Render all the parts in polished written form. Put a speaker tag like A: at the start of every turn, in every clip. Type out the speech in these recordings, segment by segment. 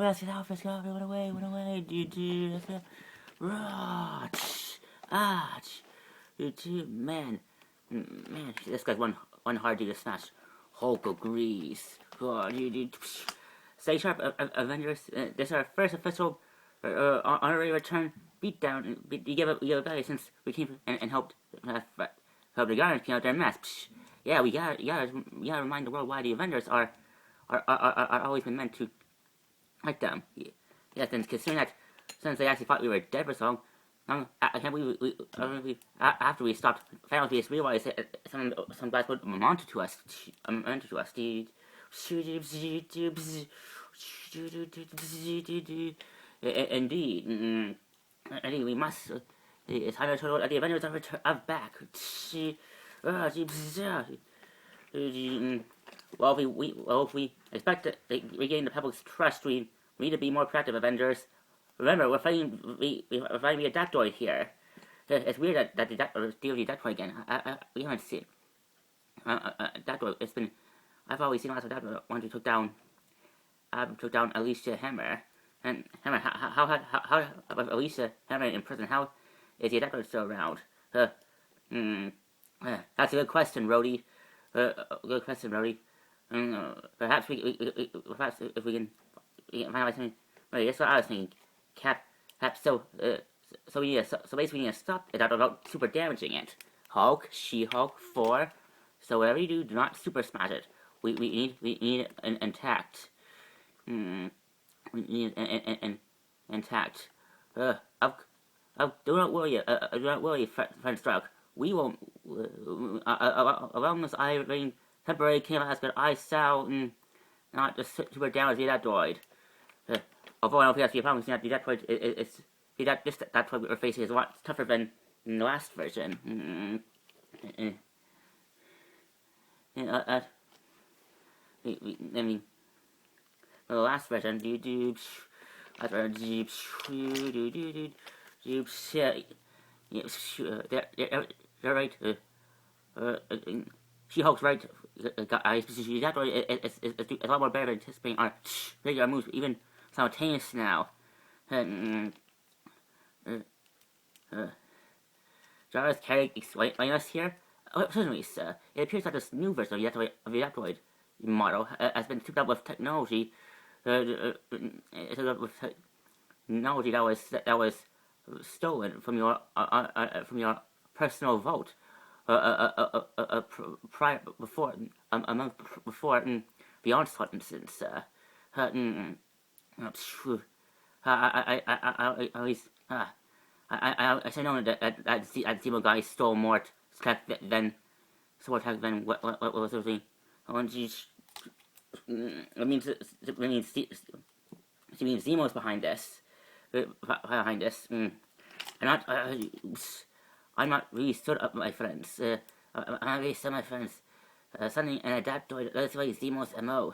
A: let's get out, run away, dude, let's go. Rah, man, this guy's one hard dude to smash. Hulk agrees. Oh, dude. Stay sharp, Avengers. This is our first official honorary return beatdown. You give a value since we came and helped the Guardians clean out their mess. Yeah, we gotta remind the world why the Avengers are always been meant to like them. Yeah, then considering that since they actually thought we were dead for so long, I can't believe after we stopped Thanos, we just realized that some guys put them onto us. Indeed, indeed, we must. It's time to show that the Avengers are back. Well, if we expect to regain the public's trust, we need to be more proactive, Avengers. Remember, we're fighting a Adaptoid here. It's weird that the Adaptoid again. We haven't seen Adaptoid. It's been. I've always seen lots of Adaptoid once we took down Alicia Hammer. And Hammer, how Alicia Hammer in prison? How is the Adaptoid still around? That's a good question, Rhodey. Good question, Rhodey. Perhaps if we can find out something. Wait, that's what I was thinking. So basically we need to stop it without super damaging it. Hulk, She-Hulk, Thor. So whatever you do, do not super smash it. We need it intact. We need it intact. Do not worry, friend Stark. We won't. Around this iron temporary chaos, but I shall not just super damage the Adaptoid. Although I don't think that's the problem, the Adaptoid is that's what we're facing is a lot tougher than in the last version. I mean, for the last version, they're right. She-Hulk's right. It's a lot more better than anticipating our regular moves, even simultaneous now. Jarvis Carey explain us here? Certainly, sir. It appears that this new version of the Adaptoid model has been souped up with technology. Technology that was stolen from your personal vault before a month before the onslaught incident, sir. I always I know that Zemo guy stole more tech than what was everything. I mean Zemo's behind this. I'm not really stood up, my friends. I'm not really stood, my friends. Suddenly an Adaptoid. That's why Zemo's MO.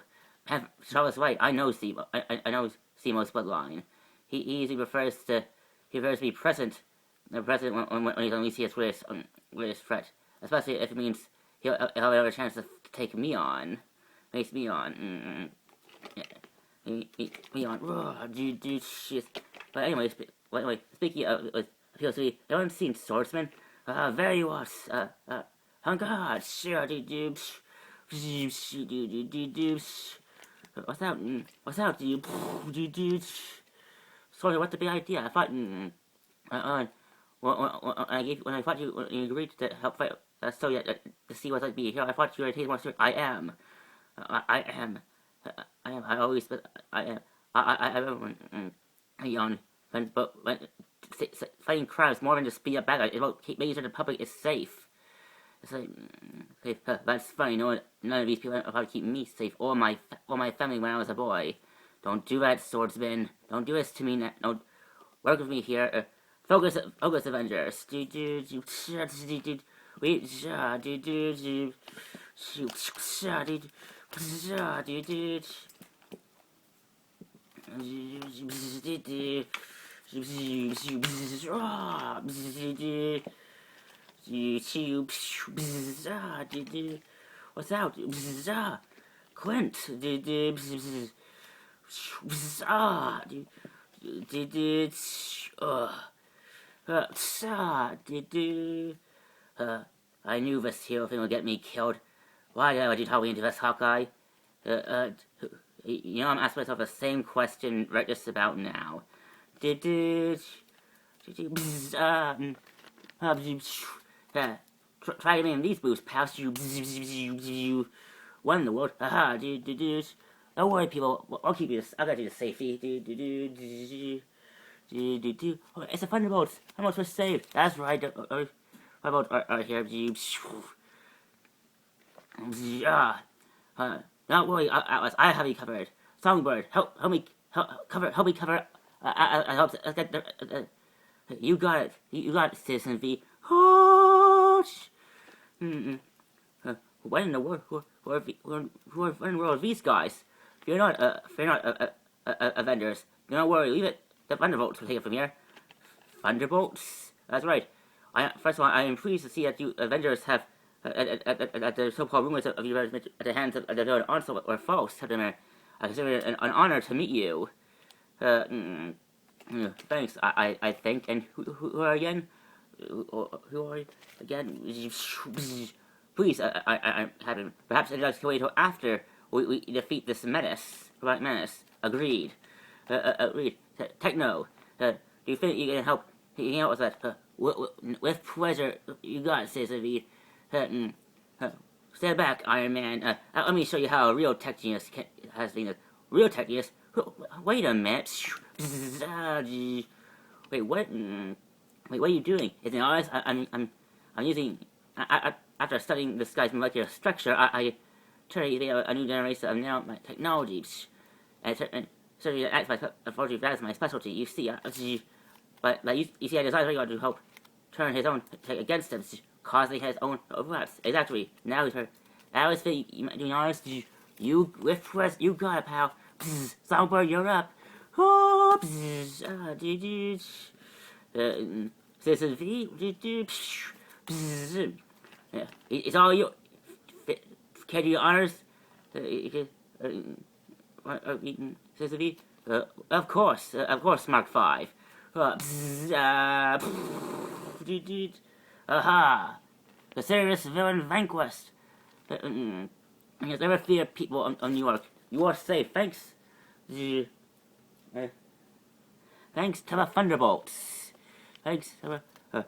A: Charles White. I know Zemo. I know Zemo's bloodline. He usually prefers to be present. When he's unleashed his greatest threat, especially if it means he'll have a chance to take me on. Makes me on. Me on. Raw, dude, shit. But anyway, speaking of POC, everyone's seen Swordsman? Very was. Oh God, sure, dude. What's out, dude? Sorry, what's the big idea? I thought, when I thought you agreed to help fight, so yeah, to see what's like be here, I thought you were taking more serious. I am. I always, but I yawn. But when fighting crowds more than just be a bad guy, it's about making sure the public is safe. It's like, okay, that's funny. None of these people know how to keep me safe or my family when I was a boy. Don't do that, Swordsman. Don't do this to me. Don't work with me here. Focus, Avengers. What's out? Clint. Ah, I knew this hero thing would get me killed. Why did you talk me into this, Hawkeye? I'm asking myself the same question right just about now. Try getting these boosts past you. What in the world? Haha, don't worry, people. I'll keep you. I'll get you to safety. Oh, it's a Thunderbolts. Thunderbolts were saved. That's right. Thunderbolts are here. Don't worry, Atlas. I have you covered. Songbird, help me cover. I hope you got it. You got it, Citizen V. What in the world? Who are in the world these guys? You're not Avengers. Don't worry, leave it. The Thunderbolts will take it from here. Thunderbolts? That's right. First of all, I am pleased to see that you Avengers have at the so-called rumors of you at the hands of the onslaught or false. I consider it an honor to meet you. Thanks. I think. And who are again? Who are you again? Please, I haven't. Perhaps I'd like to wait until after we defeat this menace. Right, menace. Agreed. Agreed. Techno. Do you think you can help? You can help with that? With pleasure. You got it, Citizen V. Stand back, Iron Man. Let me show you how a real tech genius has been. Real tech genius? Wait a minute. Wait, what? Wait, what are you doing? Is it honest? I'm using. After studying this guy's molecular structure, I turned a new generation of nanotechnology. And certainly, unfortunately, that is my specialty. You see, but like you see, I decided to help turn his own tech against him, causing his own overlaps. Exactly. Now he's heard. I was thinking, to be honest, you got it, pal. Songbird, you're up. Oh, Citizen V, it's all you. Can you do honors? Citizen V? Of course, Mark 5. Aha! The serious villain vanquished. Yes, never fear, people of New York. You are safe. Thanks. Thanks to the Thunderbolts. Thanks to the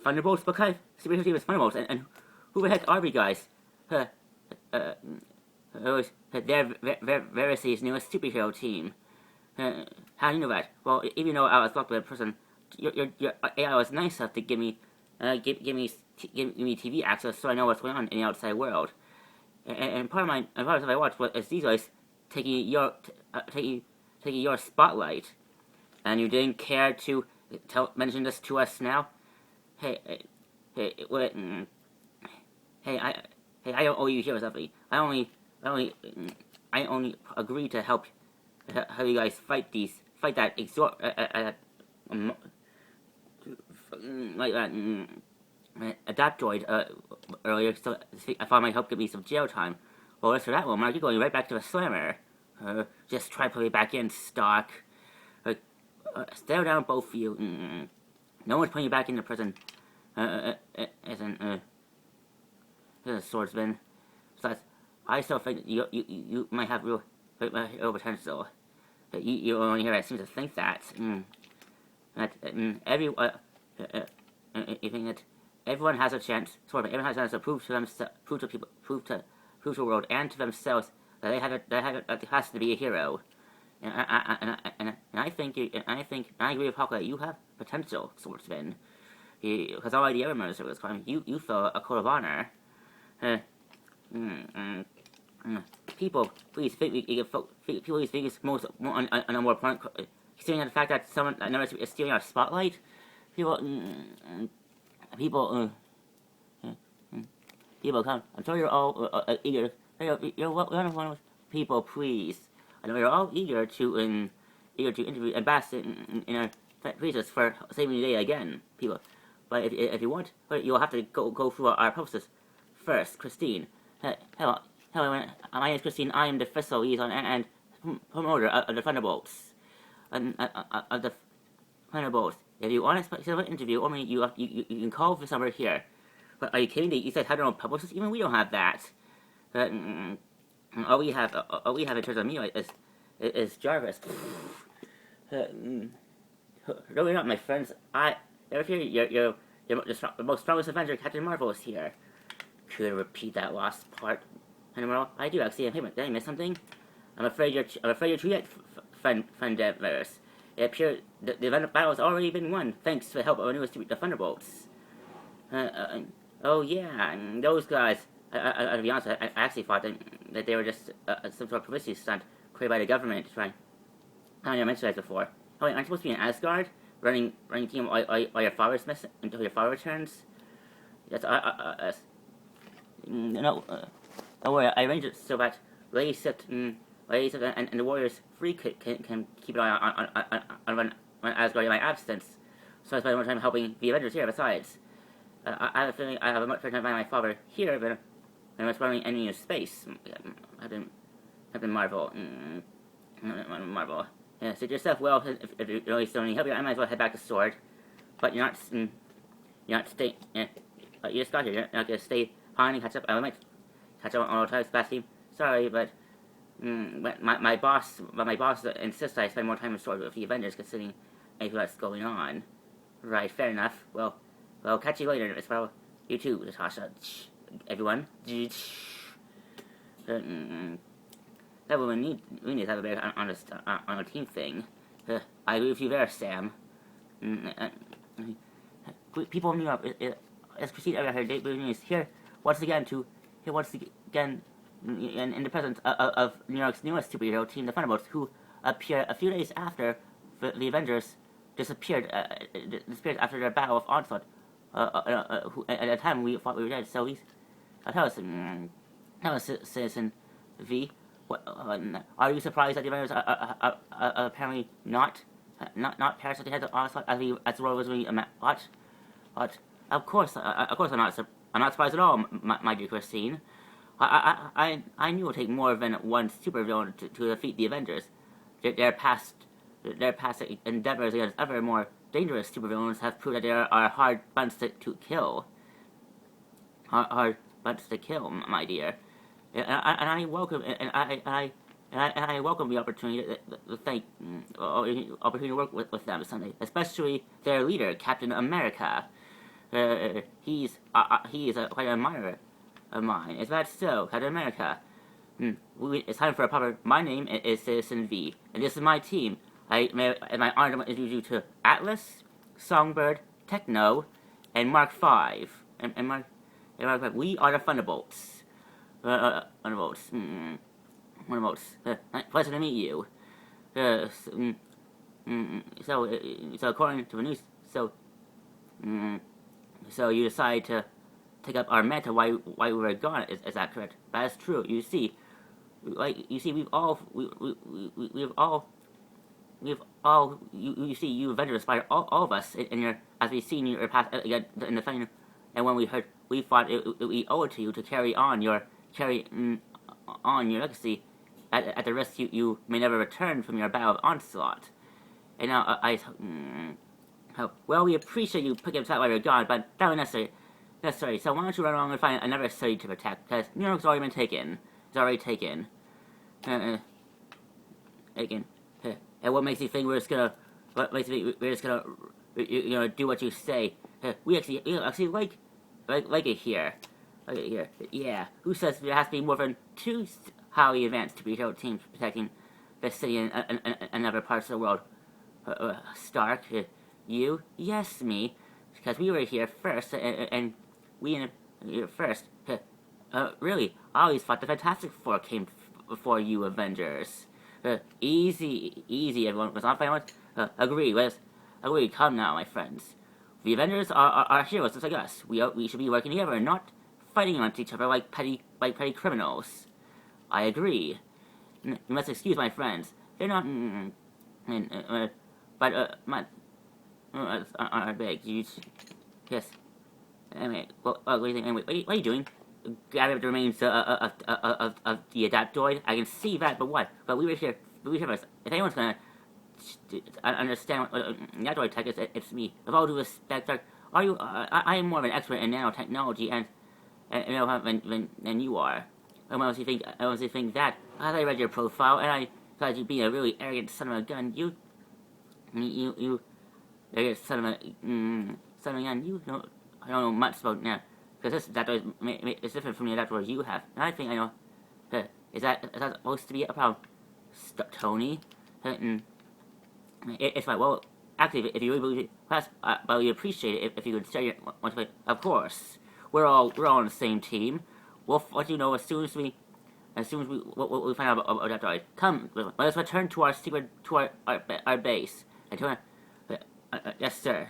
A: Thunderbolts. What kind of superhero team is Thunderbolts? And who the heck are we guys? They're Verity's newest superhero team. How do you know that? Well, even though I was locked with a person, your AI was nice enough to give me TV access, so I know what's going on in the outside world. And part of what I watched was these guys taking your spotlight, and you didn't care to mention this to us now. Hey, I don't owe you here or something. I only agreed to help you guys fight that Adaptoid earlier, so I thought it might help get me some jail time. Well, as for that one, Mark, you're going right back to the slammer. Just try to put me back in stock. Stare down, both of you. No one's putting you back into prison. As a swordsman. Besides, I still think you might have real potential. You only here seem to think that. You think that everyone has a chance. Everyone has a chance to prove to themselves, prove to the world and to themselves that that has to be a hero. And I agree with Hawkeye. You have potential, swordsman. Because all the other members of this crime, you fill a code of honor. People, please think please think more on a more point. Considering the fact that someone is stealing our spotlight, people come. I'm sure you're all eager. You're one of those people, please. I know you're all eager to interview Ambassador in our praises for saving the day again, people. But if you want, you'll have to go through our process first. Christine, hello, my name is Christine. I am the official liaison and promoter of the Thunderbolts. Of the Thunderbolts. If you want to set up an interview, or you can call this number here. But are you kidding me? You said have no publicist? Even we don't have that. But all we have in terms of me is Jarvis. Really not, my friends. I ever hear you're the most strongest Avenger, Captain Marvel, is here. Could I repeat that last part? Well, I do actually. Hey, did I miss something? I'm afraid you're too late, friend Devers. It appears the event battle has already been won, thanks to the help of our newest the Thunderbolts. Oh yeah, those guys. To be honest, I actually thought that they were just some sort of publicity stunt created by the government to try. I don't know, I mentioned that before. Oh, wait, aren't you supposed to be in Asgard, running team while your father's missing until your father returns? That's no. Don't worry, I arranged it so that Lady Sif and the Warriors Free can keep an eye on Asgard in my absence. So I spend more time helping the Avengers here. Besides, I have a feeling I have a much better time finding my father here than what's running any in space. Captain Marvel. Marvel. Yeah, suit yourself well. If you really still need help, I might as well head back to Sword. But you're not staying. You just got here. You're not gonna stay behind and catch up. I might catch up on all types of fast team. Sorry, but my boss insists I spend more time in Sword with the Avengers, considering anything that's going on. Right, fair enough. Well, catch you later as well. You too, Natasha. Everyone. That we need to have a better on a team thing. I agree with you there, Sam. People in New York, as Christine ever heard, Dave is here once again in the presence of New York's newest superhero team, the Thunderbolts, who appeared a few days after the Avengers disappeared after their battle with Onslaught. At the time we thought we were dead. So tell us, Citizen V. What, are you surprised that the Avengers are apparently not perished at the head of Onslaught as the world was doing what? Of course I'm not surprised at all, my dear Christine. I knew it would take more than one supervillain to defeat the Avengers. Their past endeavors against other more dangerous supervillains have proved that they are hard bunts to kill. Hard bunts to kill, my dear. And I welcome the opportunity to work with them someday, especially their leader, Captain America. He's quite an admirer of mine. Is that so, Captain America? It's time for a proper. My name is Citizen V, and this is my team. My honor to introduce you to Atlas, Songbird, Techno, and Mark V. And Mark V. We are the Thunderbolts. Thunderbolts. Pleasure to meet you. So according to the news, so you decide to take up our mantle while we were gone. Is that correct? That is true. You see, we've all you Avengers inspired all of us in your, as we've seen your past in the thing, and when we thought we owe it to you to carry on your legacy at the risk you may never return from your battle of Onslaught. And now well, we appreciate you picking up that while you're gone, but that was necessary. So why don't you run along and find another city to protect? Because New York's already been taken. It's already taken. And what makes you think we're just gonna do what you say? We actually like it here. Like it here. Yeah. Who says there has to be more than two highly advanced superhero teams protecting the city and other parts of the world? Stark, you? Yes, me. Because we were here first, and we here first. Really? I always thought the Fantastic Four came before you Avengers. Easy, everyone. Was not fine. Agreed. Come now, my friends. The Avengers are heroes just like us. We should be working together and not fighting against each other like petty criminals. I agree. You must excuse my friends. They're not. I beg you. Yes. Anyway, what do you think? Anyway, what are you doing? Gathering up the remains of the Adaptoid? I can see that, but what? But we were here if anyone's gonna understand what Android tech is, it's me. With all due respect, I am more of an expert in nanotechnology than you are. I honestly think that, as I read your profile, and I thought you'd be a really arrogant son of a gun, you arrogant son of a gun, I don't know much about now, because that is different from the adapter you have, and I think I know, is that supposed to be about Tony? It's like, well, actually, if you really believe it, perhaps, but we appreciate it if you could share your, of course, we're all on the same team. We'll let you know as soon as we find out about that droid. Come, let us return to our base. Yes, sir.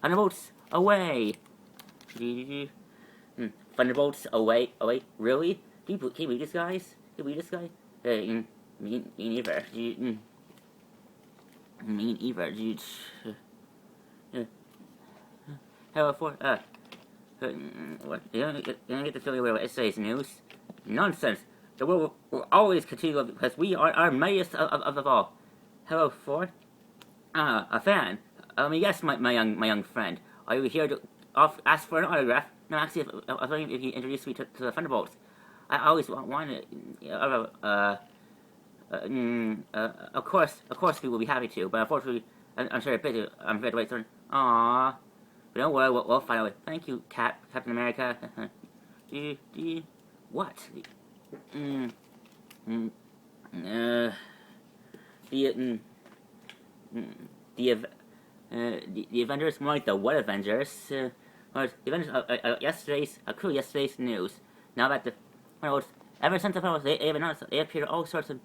A: Thunderbolts away. Thunderbolts away. Really? Can you read this, guys? Can you read this guy? Me neither. Me neither. Hello, what? You don't get to feel away with yesterday's news? Nonsense! The world will always continue because we are our mightiest of all. Hello, Ford? A fan. Yes, my young friend. Are you here to ask for an autograph? No, actually, I was wondering if you introduced me to the Thunderbolts. I always wanted. Of course, we will be happy to, but unfortunately, I'm sure I'm afraid to wait. Aww. But don't worry, we'll find out. Thank you, Captain America. What? The Avengers, more like the what Avengers? The Avengers, yesterday's news. Now that ever since the finals, they have announced, they appeared all sorts of.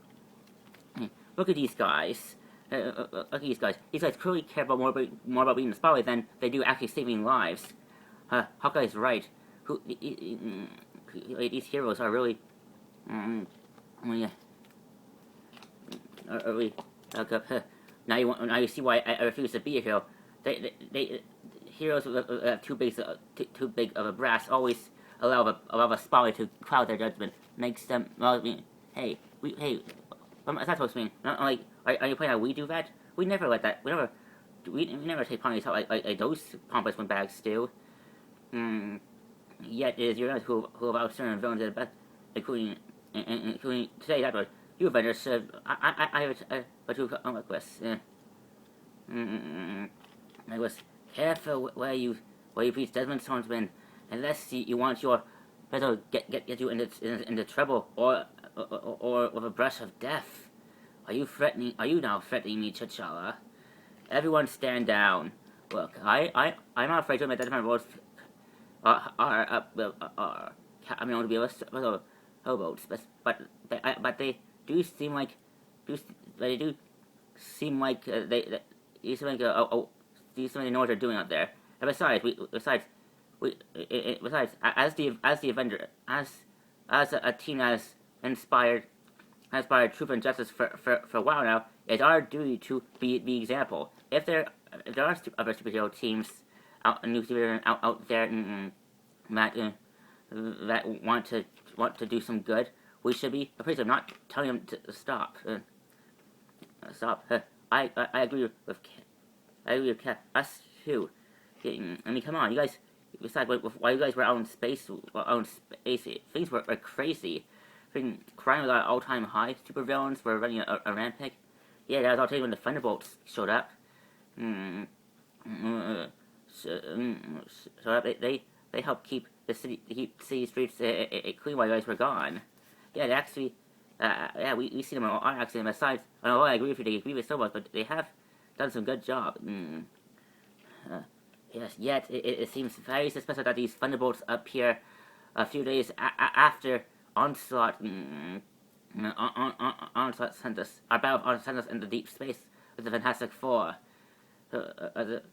A: Look at these guys. Look at these guys. These guys clearly care more about being in the spotlight than they do actually saving lives. Hawkeye's right. These heroes are really. Now you see why I refuse to be a hero. Heroes with too big of a brass always allow a spotlight to cloud their judgment. Makes them. Well, hey. What's that supposed to mean? Are you playing how we do that? We never let that. We never take ponies out like those pompous windbags do. Yet it is your guys who have outstanding villains at the best, including today. That was you Avengers. But you with. I was careful where you preach Desmond Storm's unless you want your vessel get you into trouble or with a brush of death. Are you now threatening me, T'Challa? Everyone stand down. Look, I'm not afraid to admit that my roles are to be hobos, but they do seem like they know what they're doing out there. And besides, as a team as inspired truth and justice for a while now, it's our duty to be the example. If there are other superhero teams out there that want to do some good, we should be appreciative, not telling them to stop. Stop. I agree with Kat. Us too. Come on, you guys. Besides, while you guys were out in space, things were crazy. Crime was at an all-time high. Supervillains were running a rampage. Yeah, that was all taken when the Thunderbolts showed up. They helped keep the city streets clean while you guys were gone. Yeah, they actually. We see them on our accident. Besides, I agree with you. They agree with so much, but they have done some good job. Yes, yet it seems very suspicious that these Thunderbolts appear a few days after Onslaught. Onslaught sent us. Our battle sent us into deep space with the Fantastic Four. I'm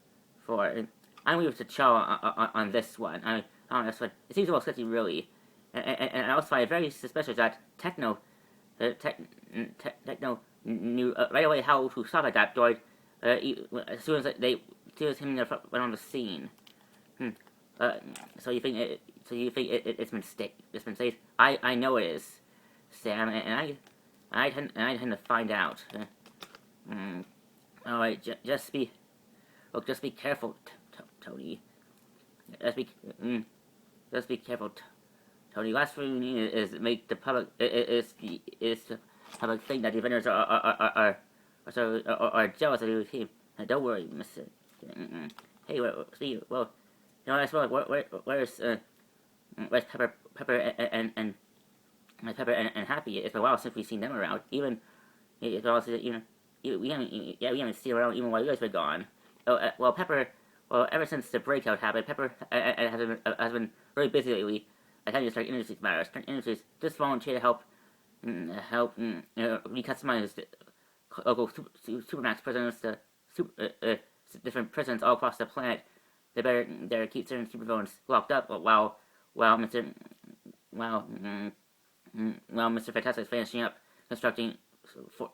A: with T'Challa on this one. On this one, it seems a little sketchy, really, and also I very suspicious that Techno knew right away how to stop that droid as soon as him went on the scene. So you think it's been saved? I know it is, Sam, and I tend to find out. All right, just be careful, Tony. Just be, just be careful, Tony. Last thing we need is make the public is the public think that the Avengers are jealous of your team. Don't worry, Mister. Hey, see, well, you know, I suppose where's Pepper and Happy? It's been a while since we've seen them around. Even it's also we haven't seen them around even while you guys were gone. Well, Pepper. Well, ever since the breakout happened, Pepper has been very busy lately. Attending to start industries matters. Industries just volunteer to help recustomize the local Supermax prisons to different prisons all across the planet. They better keep certain supervillains locked up while Mr. Fantastic is finishing up constructing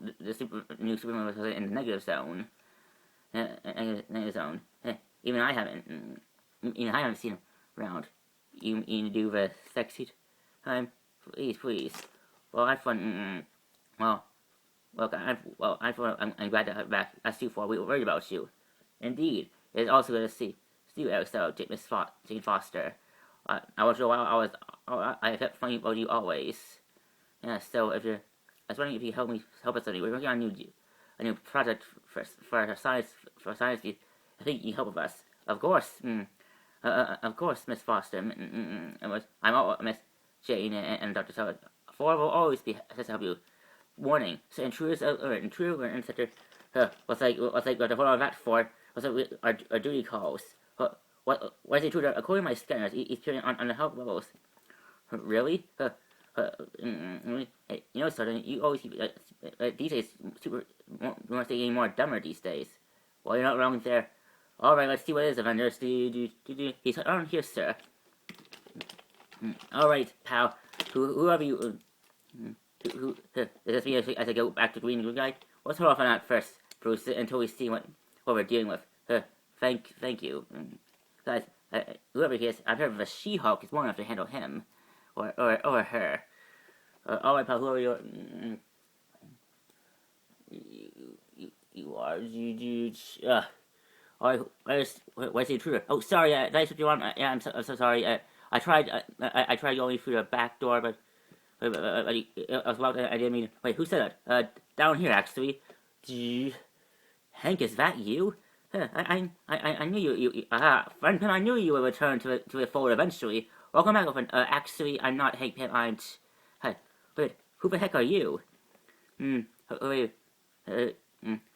A: the new supervillain in the negative zone. Negative zone. Even I haven't seen him around. You do the sexy time, please. Well, I've fun. I'm glad to have back. As you for we were worried about you. Indeed, it's also good to see you outside, Jane Foster. I was a while. I kept finding about you always. Yeah. So I was wondering if you help us. We're working on a new project for science. I think you can help with us. Of course. Of course, Miss Foster. I'm all Miss Jane and Dr. Salad. For will always be to help you. Warning: so intruders and such what's like the whole of that for? What's like our duty calls? What is the intruder? According to my scanners, he's appearing on the help levels. Really? You know, Sergeant, you always these days more getting more dumber these days. Well, you're not wrong there. All right, let's see what it is, Avengers. He's around here, sir. All right, pal. Whoever you. Who is this me as I go back to Green Guy? Let's hold off on that first, Bruce, until we see what we're dealing with. Thank you. Guys, whoever he is, I've heard of a She-Hulk is more enough to handle him, or her. All right, pal. Who are you? You are Alright, where's the intruder? Oh, sorry. Did I switch you on? Yeah, I'm so sorry. I tried going through the back door, but I was about to, I didn't mean. Wait, who said that? Down here, actually. Hank, is that you? I knew you. Friend Pym, I knew you would return to the fold eventually. Welcome back, friend. Actually, I'm not Hank Pym. I'm. Wait, who the heck are you? Wait.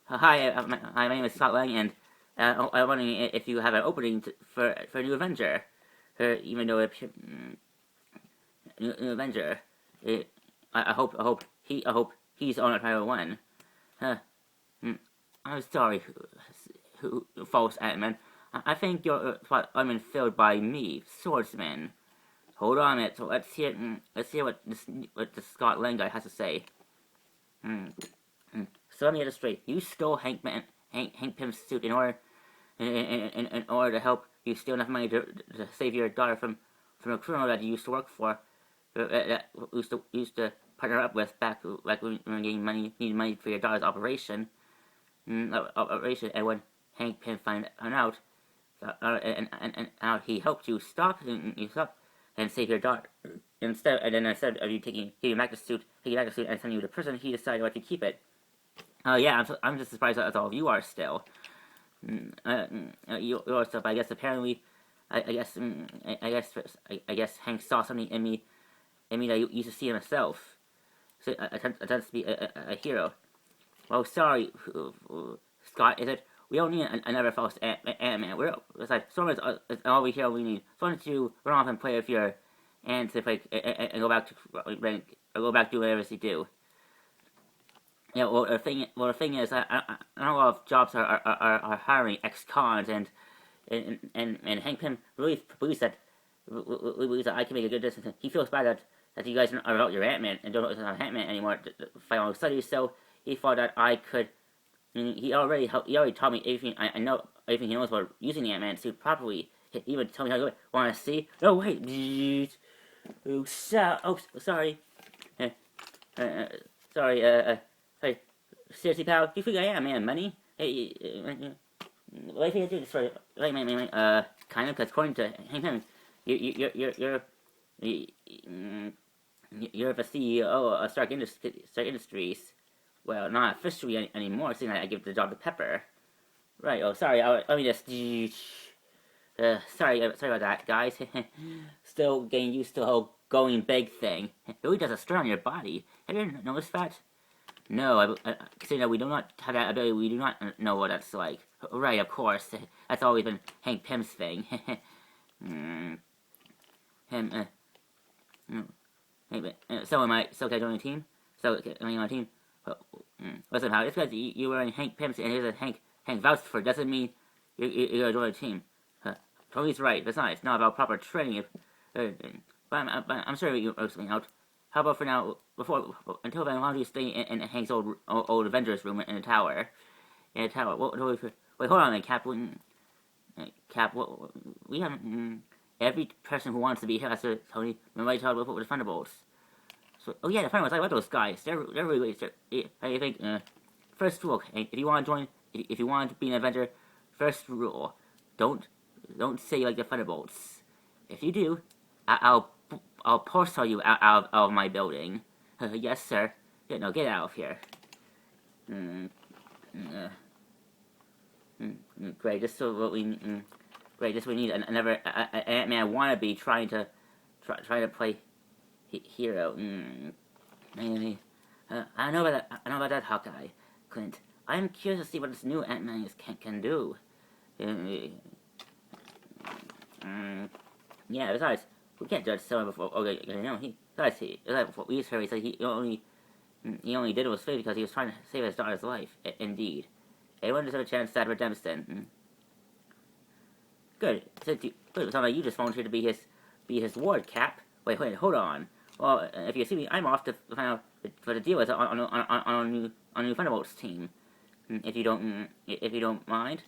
A: Hi, my name is Scott Lang, and I'm wondering if you have an opening for a new Avenger. Even though new Avenger. I hope he's on Title 1. I'm sorry, false Ant-Man. I think your spot I'm filled by me, Swordsman. Hold on a minute. So let's hear what the Scott Lang guy has to say. So let me get this straight. You stole Hank Pym's suit in order to help you steal enough money to save your daughter from a criminal that you used to work for. That used to partner up with back when you were getting needing money for your daughter's operation. And when Hank Pym found out, and he helped you stop and save your daughter. Instead of you taking back the suit and sending you to prison, he decided to keep it. Yeah, I'm just surprised as all of you are still. Your stuff. I guess apparently, I guess Hank saw something in me that you used to see in himself. So attempts to be a hero. Well, sorry, Scott. Is it? We don't need another false Ant-Man. It's like Storm is all we here we need. So why don't you run off and play with your ants and go back to whatever you do. Yeah, well, the thing is, I know a lot of jobs are hiring ex-cons, and Hank Pym really believes that I can make a good difference. He feels bad that you guys are about your Ant-Man and don't know about Ant-Man anymore to fight on studies, so he thought that I could. He already taught me everything I know, everything he knows about using the Ant-Man suit properly. He even told me how to do it. Want to see? No, wait. Oh, sorry. Sorry, sorry. Seriously, pal, do you think I am, man? Money? Hey, what do you think I do? Sorry, kind of, because according to Hank Pym, you, you're the CEO of Stark Industries. Well, not officially anymore, seeing I give the job to Pepper. Right. Oh, sorry. Let me just. Sorry about that, guys. Still getting used to the whole going big thing. It really does a stir on your body. Have you ever noticed that? No, considering that we do not have that ability, we do not know what that's like. Right, of course. That's always been Hank Pym's thing. Him, so am I. So can I join the team? So am I on the team? Listen, pal. Just because you were in Hank Pym's and here's a Hank vouched for doesn't mean you're gonna join the team. Totally right. Besides, it's not about proper training. But I'm sure you'll work something out. How about for now? Until then, why don't you stay in Hank's old Avengers room in the tower? In the tower. Wait, hold on, Cap. Cap, we have every person who wants to be here has to Tony. Remember I told you with the Thunderbolts. So, oh yeah, the Thunderbolts. I like those guys. They're really great. How do you think? First rule: if you want to join, if you want to be an Avenger, first rule: don't say you like the Thunderbolts. If you do, I'll parcel you out of my building. Yes, sir. Yeah, no, get out of here. Great. Just so what we. Great. Just we need another Ant-Man wannabe trying to play hero. I know about that Hawkeye, Clint. I'm curious to see what this new Ant-Man can do. Yeah. Besides, we can't judge someone before. Okay, we just heard he said he only did what was fair because he was trying to save his daughter's life. Indeed, anyone deserves a chance at redemption. Good. Good. It sounds like you just volunteered to be his ward, Cap. Wait, hold on. Well, if you see me, I'm off to find out what the deal is on a new Thunderbolts team. If you don't mind,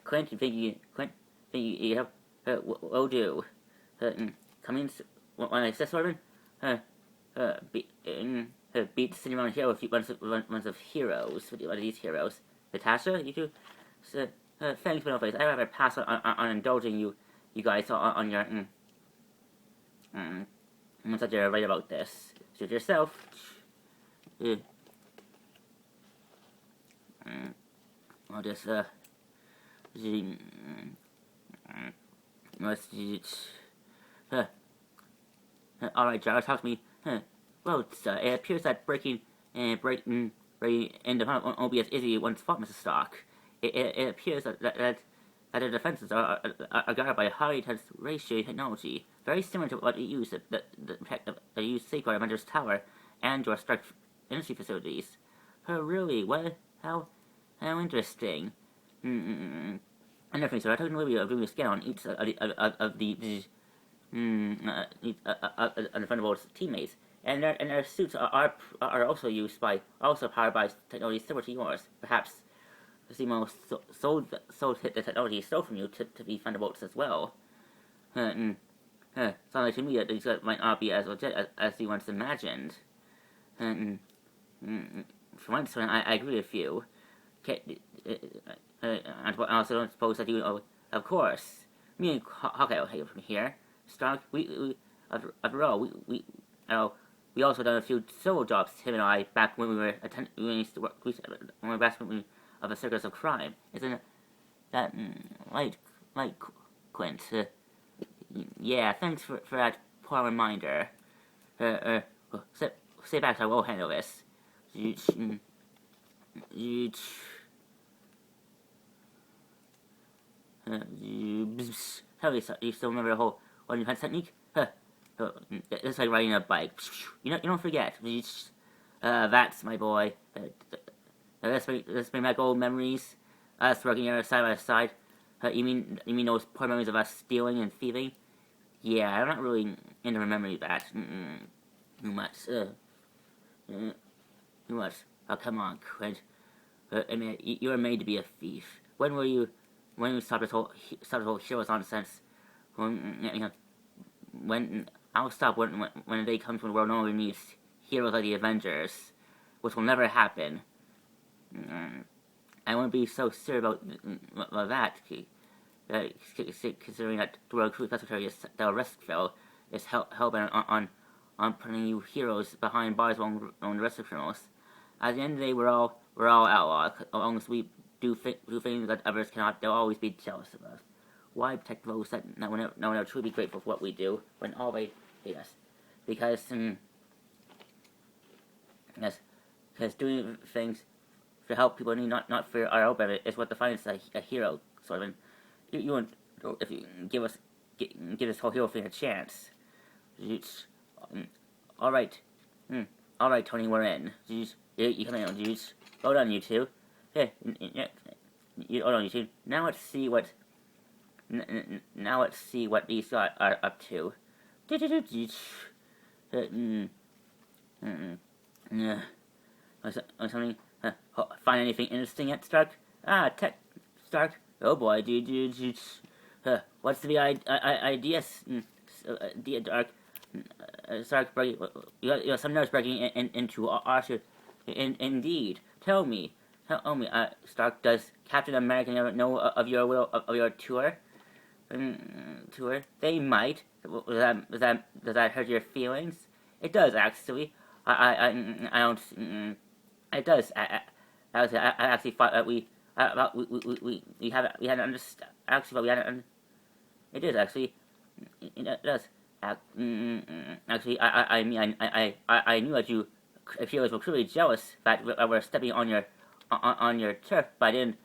A: Clint, you have will do. Come in when I say Sorban. Beat the city around here with bunch of heroes. What are these heroes? Natasha, you two. So, thanks, but no face. I'd rather pass on indulging you guys on your once that you're right about this. Shoot yourself. I'll just alright, Jarvis, talk to me. Well, it appears that breaking into won't be as easy once fought, Mr. Stark. It appears that their defenses are guarded by a highly intense ratio technology, very similar to what you use to safeguard Avengers Tower and your Stark industry facilities. Really? What? How interesting. Another thing, so I took a little bit of a scan on each of the Thunderbolts teammates, and their suits are also powered by technology similar to yours. Perhaps Zemo sold the technology he stole from you to be Thunderbolts as well. Sounds like to me that these guys might not be as legit as you once imagined. For once, I agree with you. I also don't suppose that you. Of course, me and Hawkeye will take from here. Stark, after all, we also done a few solo jobs, him and I, back when we were when we used to work, when we were back of a circus of crime. Isn't that right, Quint? Yeah, thanks for that poor reminder. Stay back, I will handle this. Tell me, you still remember the whole one defense technique? It's like riding a bike. You don't forget. That's my boy. Let's bring back old memories. Us working here side by side. You mean those poor memories of us stealing and thieving? Yeah, I'm not really into remembering that. Too much. Too much. Oh, come on, Quint. I mean, you were made to be a thief. When you stop this whole heroes nonsense? When I'll stop when the day comes when the world no longer needs heroes like the Avengers, which will never happen. I wouldn't be so sure about that, considering that the World Crew Secretary Del Rescue is hell-bent on putting you heroes behind bars on the rest of criminals. At the end of the day, we're all outlaws. As long as we do things that others cannot, they'll always be jealous of us. Why protect those that no one will truly be grateful for what we do when all they hate us? Because doing things to help people in need, not for our own benefit, is what defines a hero. Sort of, you if you give this whole hero thing a chance. All right, Tony, we're in. You come in, hold on, you two. Hey, hold on, you two. Now let's see what these guys are up to. Something. Find anything interesting yet, Stark? Stark. Oh boy, what's the idea, Stark? Stark, you have some nerves breaking into Arthur. Indeed. Tell me, Stark. Does Captain America never know of your tour? Tour? They might. Does that hurt your feelings? It does, actually. I don't. It does. I actually thought that we hadn't understood. Actually, but we hadn't. It is actually. It does. Actually, I mean, I knew that you heroes were clearly jealous that we're stepping on your turf, but I didn't.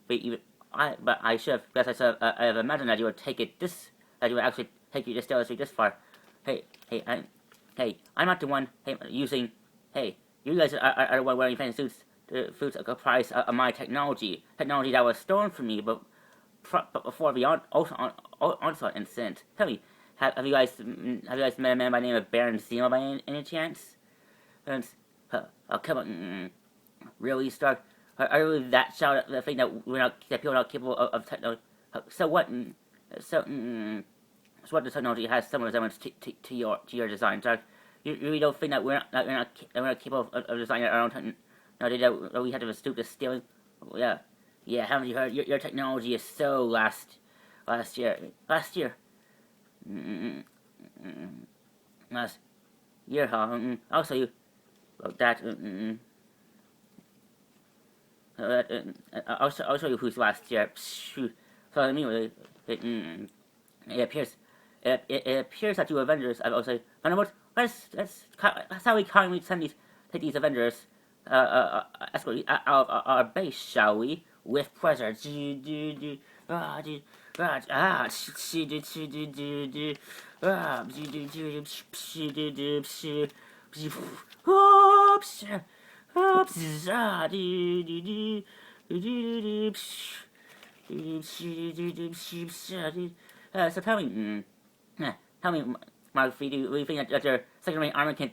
A: But I should have imagined that you would that you would actually take you this jealousy this far. Hey, I'm not the one using. Hey, you guys are the one wearing fancy suits comprised of my technology that was stolen from me, but before the onslaught incident. Tell me, have you guys met a man by the name of Baron Zemo by any chance? Come on, really, Stark? Are you really that sure the thing that people are not capable of technology? So what? So what the technology has some resemblance to your design, Stark? You really don't think that we're not capable of designing our own technology? That we had to stoop to stealing? Yeah. Haven't you heard? Your technology is so last year. Last year, huh? I'll show you about that. I'll show you who's last year. So I mean, it appears that you Avengers have also found out. That's how we kindly take these Avengers escort out of our base, shall we? With pleasure. So tell me, Mark, do you think that your second-rate armor can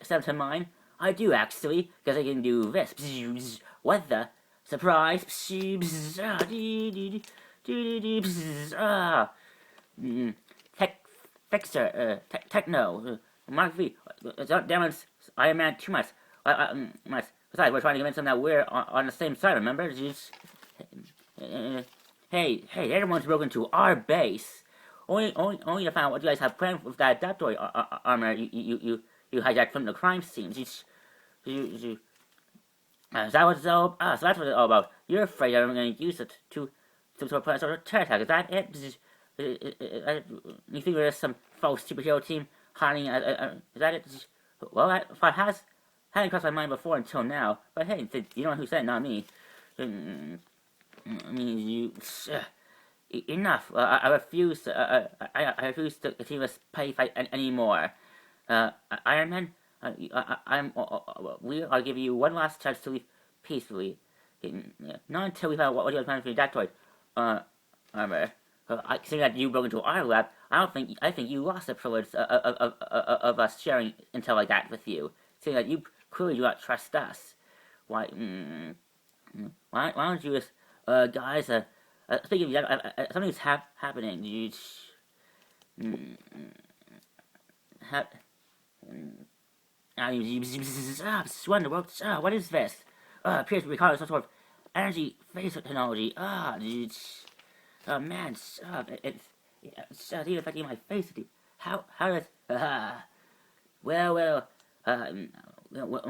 A: step to mine? I do, actually, because I can do this. What the? Surprise! Techno. Mark V. Damage Iron Man too much. Besides, we're trying to convince them that we're on the same side, remember? Hey, everyone's broken into our base. Only to find out what you guys have planned with that Adaptoid armor you hijacked from the crime scene. So that's what it's all about. You're afraid I'm going to use it to sort of terror attack. Is that it? You think there's some false superhero team hiding? Is that it? Well, that hadn't crossed my mind before until now. But hey, you know who said it, not me. I mean, enough. I refuse. I refuse to continue this petty fight anymore. Iron Man, we are giving you one last chance to leave peacefully. Not until we find what you have planned for your Adaptoid armor. Considering that you broke into our lab, I think you lost the privilege of us sharing intel like that with you. Saying that you clearly do not trust us. Why don't you just, guys? Speaking of that, something's happening. Wonderworld. What is this? Appears to be some sort of energy phase technology. Man, it's even affecting my face. How does well, when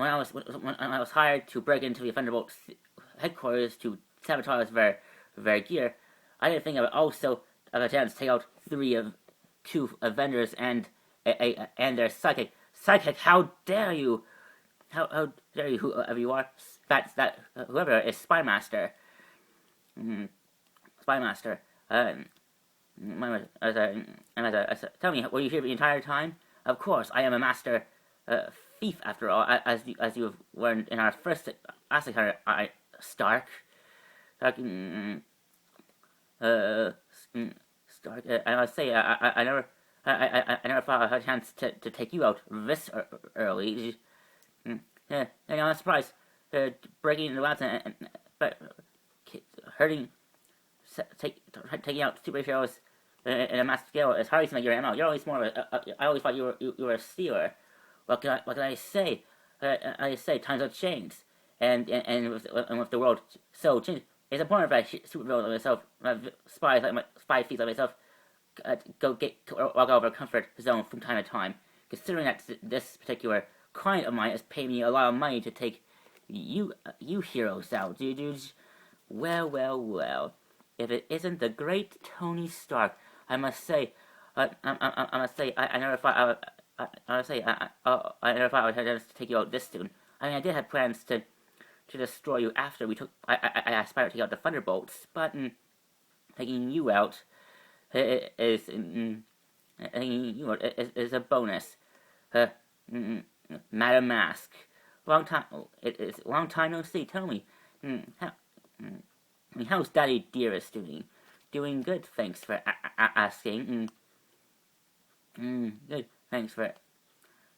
A: I was hired to break into the Thunderbolts headquarters to sabotage their gear, I didn't think I would also have a chance to take out two Avengers and their psychic. Psychic, how dare you? How dare you, whoever you are? Whoever is Spy Master. Spy Master. Tell me, were you here the entire time? Of course, I am a master thief after all, as you have learned in our first encounter, Stark. Stark. I must say, I never thought I had a chance to take you out this early. And I'm surprised, breaking into the labs but hurting, taking out superheroes in a massive scale is hardly something you're MO. You're always more of I always thought you were a stealer. What can I say? Times have changed, and with the world so changed, it's important that supervillain like myself, spy thieves like myself, walk out of a comfort zone from time to time. Considering that this particular client of mine is paying me a lot of money to take you heroes out, dudes. Well. If it isn't the great Tony Stark, I must say, I never thought I never thought I would have a chance to take you out this soon. I mean, I did have plans to destroy you after we took. I aspired to take out the Thunderbolts, but taking you out is a bonus. Madam Mask, long time. It is long time no see. Tell me, how's Daddy Dearest doing? Doing good. Thanks for asking. Good. Thanks for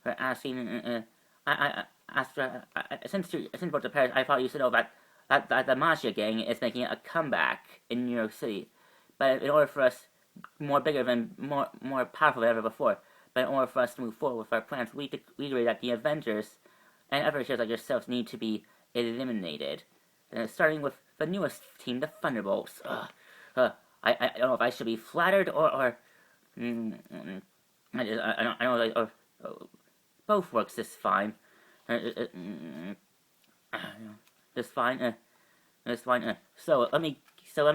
A: asking. Since about the Paris, I thought you said that the Mafia gang is making a comeback in New York City, but in order for us more powerful than ever before. But in order for us to move forward with our plans, we agree that the Avengers and other heroes like yourselves need to be eliminated. Starting with the newest team, the Thunderbolts. I don't know if I should be flattered or I don't know. Both works just fine. Just fine. Just fine. So let me. Let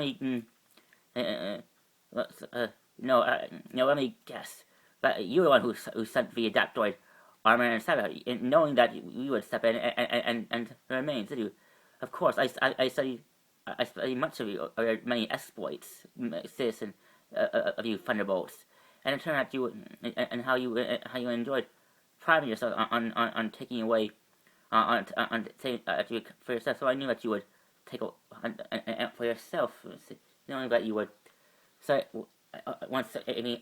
A: me guess. But you're the one who sent the Adaptoid armor and sabotage, knowing that you would step in and remain, did you? Of course, I studied much of your many exploits, citizen of you Thunderbolts, and it turned out and how you enjoyed priding yourself on taking away for yourself. So I knew that you would take for yourself, knowing that you would. So once I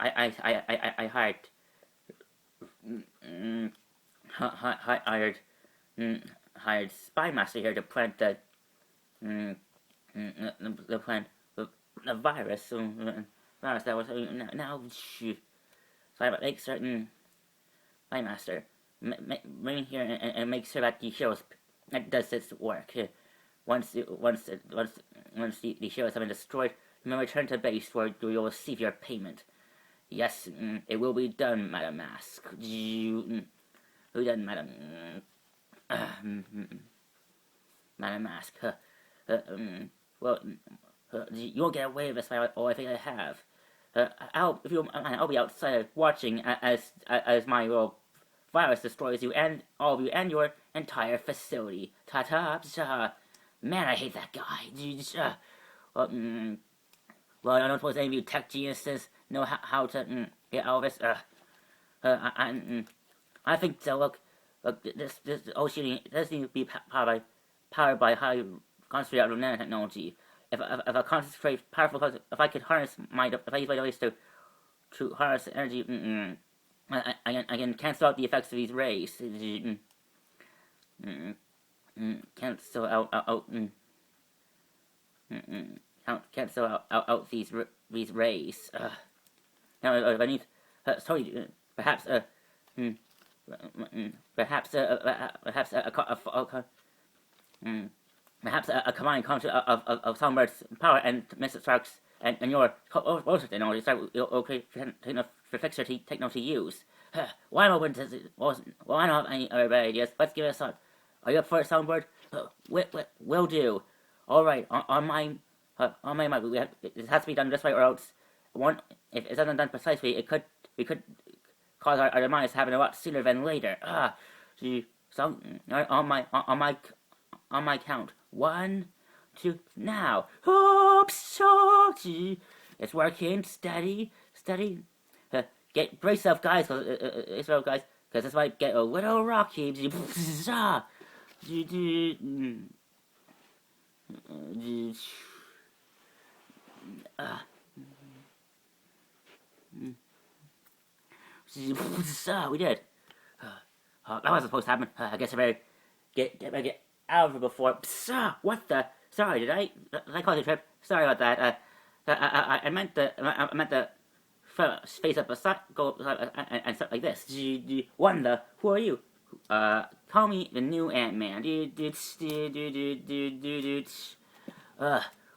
A: hired Spy Master here to plant the virus. Virus that was now. So I make certain Spy Master bring here and make sure that the heroes does its work. Once the heroes have been destroyed, you may return to base where you will receive your payment. Yes, it will be done, Madam Mask. Who done, Madam? Madam Mask. Well, you won't get away with this by all I think I have. I'll be outside watching as my little virus destroys you and all of you and your entire facility. Ta-ta. Man, I hate that guy. Well, I don't suppose any of you tech geniuses know how to get out of this. I think so. Look, this shooting does need to be powered by highly concentrated nanotechnology. If I concentrate powerful, if I could harness if I use my device to harness energy, I can cancel out the effects of these rays. Cancel out these rays. Now, if I need, perhaps perhaps perhaps perhaps a combined combination of Songbird's power and Mr. Stark's and your bullshit technology. Okay, for fixer technology use. Why am I open to? Well, I don't have any other bad ideas. Let's give it a shot. Are you up for it, Songbird? Will do. All right, on my mind, it has to be done this way, or else if it's not done precisely, we could cause our demise to happen a lot sooner than later. So on my count, 1, 2, now. Oops, it's working, steady. Brace yourself, guys, because this might get a little rocky. We did. That wasn't supposed to happen. I guess I better get out of it before. What the? Sorry, did I cause a trip? Sorry about that. I meant the face up a side, go and stuff like this. Wanda, who are you? Call me the new Ant-Man.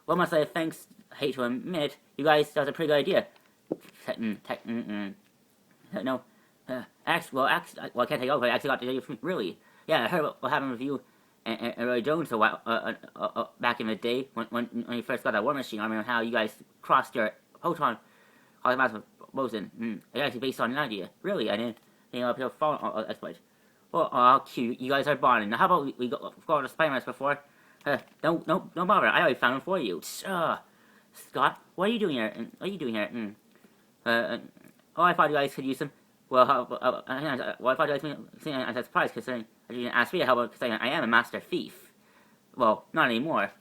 A: What must I thanks? I hate to admit, you guys, that was a pretty good idea. No. Well, I can't take over. I actually got the idea from really. Yeah, I heard what happened with you and Roy Jones a while back in the day when you first got that War Machine. I remember how you guys crossed your proton massive boson. It actually based on an idea. Really, I didn't think I'll fall exploit. Well, cute. You guys are bonding. Now, how about we go to Spider-Man before? Don't bother. I already found him for you. Scott, what are you doing here? I thought you guys could use some. Well, I thought you guys seemed as a surprise considering I didn't ask me to help out because I am a master thief. Well, not anymore.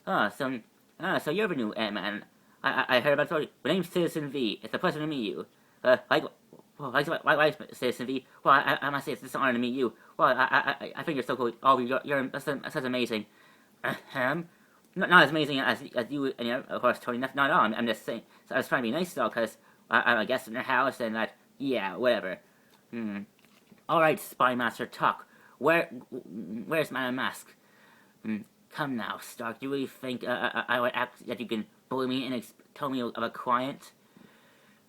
A: So you're the new Ant-Man. I heard about the story. My name's Citizen V. It's a pleasure to meet you. Why Citizen V? Well, I must say it's an honor to meet you. Well, I think you're so cool. Oh, that's amazing. Not as amazing as you and of course Tony. Not at all. I'm just saying. So I was trying to be nice though, because I'm a guest in their house and that. Yeah, whatever. All right, Spy Master, talk. Where's my mask? Come now, Stark. Do you really think I would act that you can bully me and tell me of a client?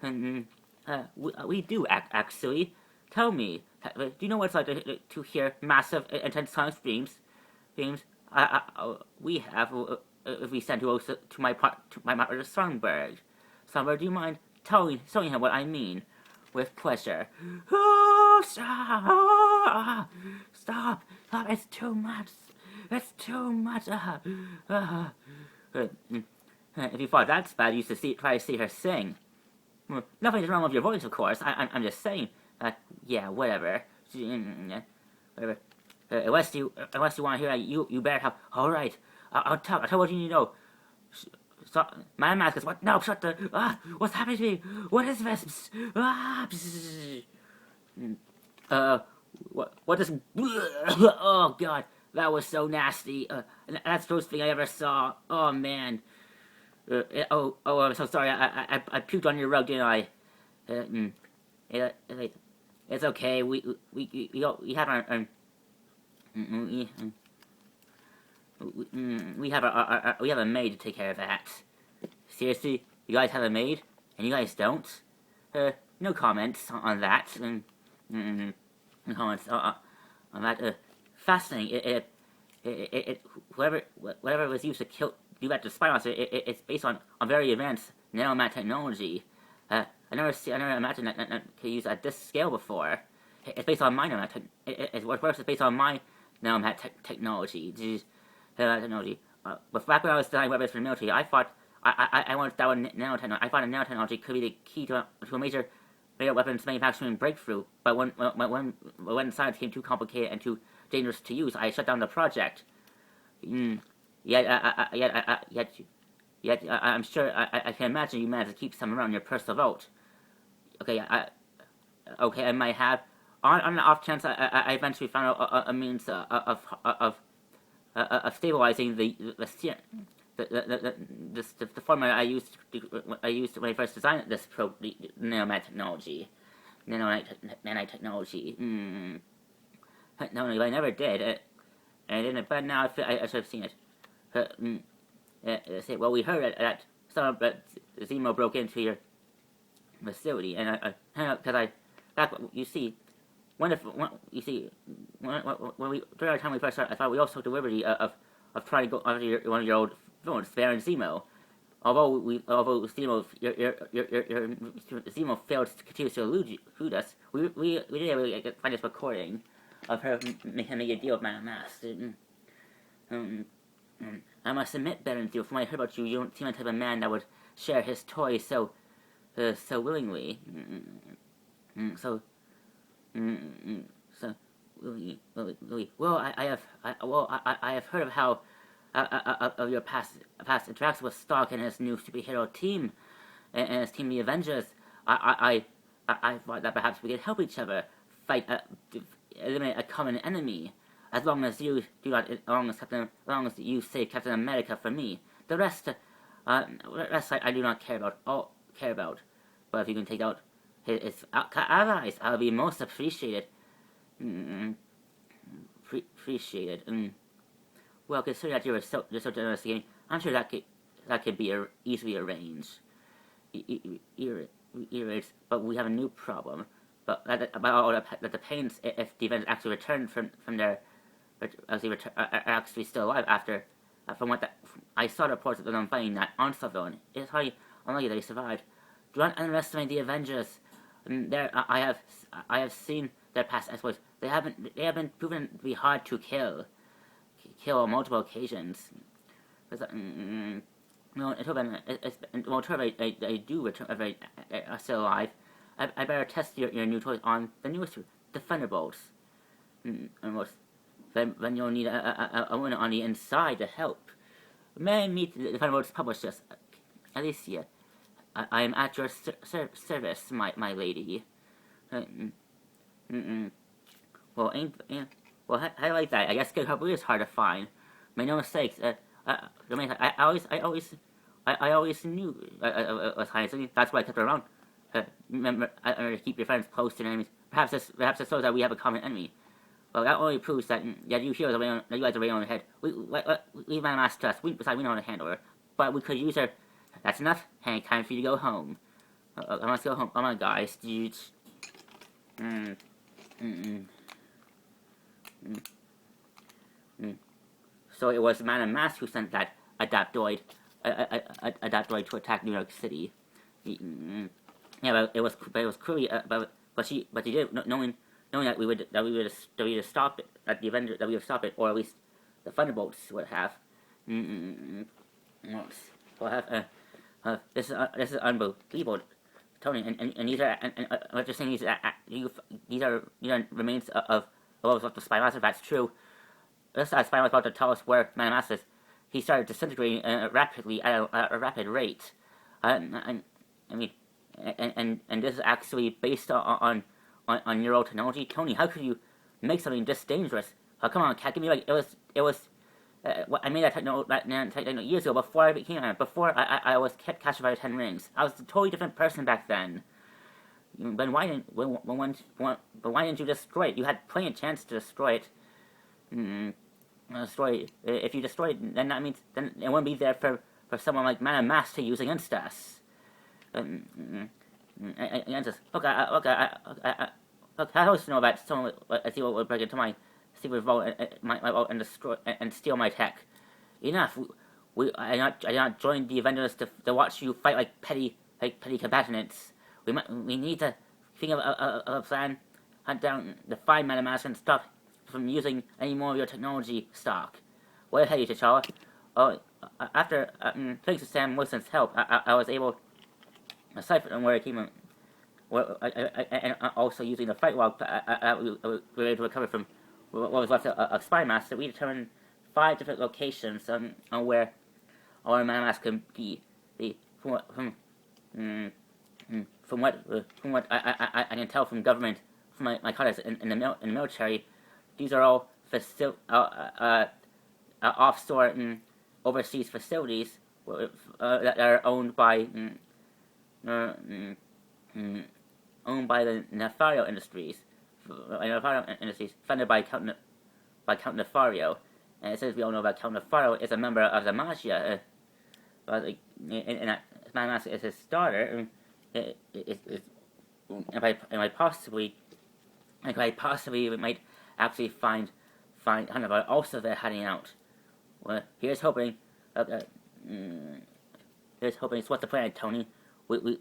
A: We do actually. Tell me. Do you know what it's like to hear massive, intense sonic streams? We have. If we send to my partner Songbird. Songbird, do you mind telling him what I mean? With pleasure. Oh, stop! It's too much. If you thought that's bad, you should try to see her sing. Nothing's wrong with your voice, of course. I'm just saying. Yeah, whatever. Whatever. Unless you want to hear that, you better have. All right. I'll tell what you need to know. Stop. My mask is what? No, shut the. What's happening to me? What is this? What is. Oh, God. That was so nasty. That's the worst thing I ever saw. Oh, man. I'm so sorry. I puked on your rug, didn't I? It's okay. We have our we have a maid to take care of that. Seriously, you guys have a maid and you guys don't? No comments on that. No comments on that. Fascinating. Whatever was used to do that to Spy Monster, it's based on very advanced nanomat technology. I never imagined that could use at this scale before. It's based on my nanomat. It's based on my nanomat technology. But back when I was designing weapons for the military, I thought I wanted that one nanotechnology. I thought nanotechnology could be the key to a major weapons manufacturing breakthrough. But when science became too complicated and too dangerous to use, I shut down the project. Yet I'm sure I can imagine you managed to keep some around your personal vault. Okay, I might have. On the off chance, I eventually found out a means of stabilizing the formula I used when I first designed this nanomat technology. nanotechnology. No, I never did. I didn't, but now I should have seen it. Well, we heard that Zemo broke into your facility, and you see, when we during our time we first started, I thought we also took the liberty of trying to go after one of your old villains, Baron Zemo. Although Zemo failed to continue to elude us, we did able to find this recording of her making a deal with Man Mask. I must admit, Baron Zemo, from what I heard about you, you don't seem like the type of man that would share his toys so willingly. So well, I have heard of how of your past interactions with Stark and his new superhero team, and his team, the Avengers. I thought that perhaps we could help each other fight, eliminate a common enemy. As long as you do not, as long as you save Captain America for me, the rest I do not care about. But if you can take out his allies, I'll be most appreciated. Well, considering that you're so generous again, I'm sure that could be easily arranged. But we have a new problem. But that the Pains, if the Avengers actually return from their, are actually still alive after, from what I saw reports of them fighting that onslaught villain. It's highly unlikely they survived. Do not underestimate the Avengers. I have seen their past exploits. They have been proven to be hard to kill on multiple occasions. No, I do return are still alive. I better test your new toys on the newest the Thunderbolts. Then you'll need a woman on the inside to help. May I meet the Thunderbolts publishers? Alicia, I am at your service, my lady. Well, I like that. I guess good help is hard to find. Make no mistakes. I always knew was hiding. That's why I kept her around. Remember to keep your friends close to enemies. Perhaps it shows that we have a common enemy. Well, that only proves that you heroes that you guys are right on the head. We Man Mask to us. We know how to handle her, but we could use her. That's enough. Hank, time for you to go home. I must go home. Come on, guys, dudes. So it was Man Mask who sent that Adaptoid to attack New York City. Yeah, but it was clearly, but she did it knowing that we would stop it, that the Avengers that we would stop it, or at least the Thunderbolts would have. This is unbelievable, Tony. And these are what you're saying is these are remains of the Spy Master. If that's true. This Spy Master about to tell us where Man Mask is. He started disintegrating rapidly at a rapid rate. And this is actually based on neurotechnology. Tony, how could you make something this dangerous? Come on, Cat, give me it was. I made that techno years ago before I became before I was captured by the Ten Rings. I was a totally different person back then. But why didn't you destroy it? You had plenty of chance to destroy it. If you destroy it, then that means then it wouldn't be there for someone like Man Mask to use against us. Against us. I always know that someone would break into my secret vault and destroy and steal my tech. Enough. I not joined the Avengers to watch you fight like petty combatants. We need to think of a plan, hunt down the find Man Mask and stop from using any more of your technology stock. Well ahead, T'Challa. After thanks to Sam Wilson's help, I was able to decipher where it came from. And also using the fight log, we were able to recover from what was left of Spy Master. We determined 5 different locations on where our Man Mask can be. From what I can tell from government, from my contacts in the military, these are all offshore and overseas facilities that are owned by owned by the Nefario Industries. Funded by Count Nefario. And since we all know about Count Nefario is a member of the Mafia, and my mask is his daughter. I might actually find Hannibal also there hiding out. Well, here's hoping. Here's hoping. So what's the plan, Tony? We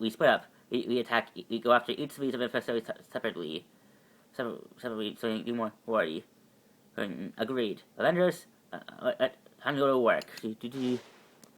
A: split up. We attack. We go after each of these adversaries separately. Separately, so you do more worry. Agreed. Avengers, time to go to work.